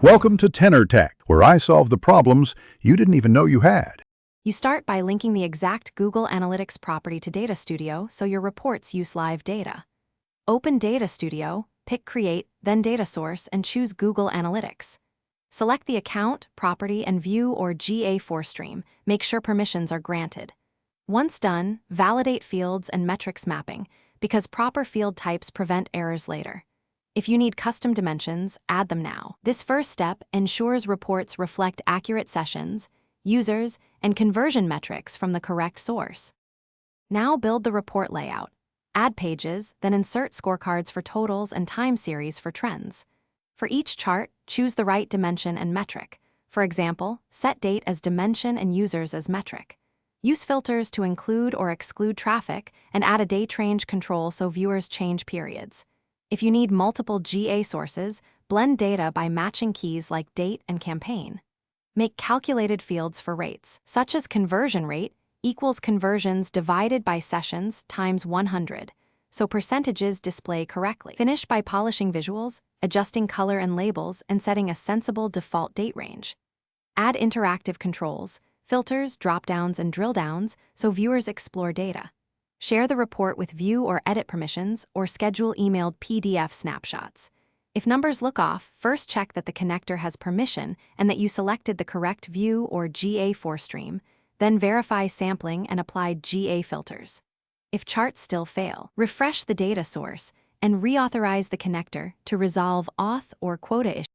Welcome to Tenor Tech, where I solve the problems you didn't even know you had. You start by linking the exact Google Analytics property to Data Studio so your reports use live data. Open Data Studio, pick Create, then Data Source, and choose Google Analytics. Select the account, property, and view or GA4 stream. Make sure permissions are granted. Once done, validate fields and metrics mapping, because proper field types prevent errors later. If you need custom dimensions, add them now. This first step ensures reports reflect accurate sessions, users, and conversion metrics from the correct source. Now build the report layout. Add pages, then insert scorecards for totals and time series for trends. For each chart, choose the right dimension and metric. For example, set date as dimension and users as metric. Use filters to include or exclude traffic, and add a date range control so viewers change periods. If you need multiple GA sources, blend data by matching keys like date and campaign. Make calculated fields for rates, such as conversion rate equals conversions divided by sessions times 100, so percentages display correctly. Finish by polishing visuals, adjusting color and labels, and setting a sensible default date range. Add interactive controls, filters, drop-downs, and drill-downs so viewers explore data. Share the report with view or edit permissions, or schedule emailed PDF snapshots. If numbers look off, first check that the connector has permission and that you selected the correct view or GA4 stream, then verify sampling and apply GA filters. If charts still fail, refresh the data source and reauthorize the connector to resolve auth or quota issues.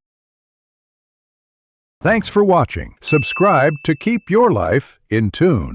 Thanks for watching. Subscribe to keep your life in tune.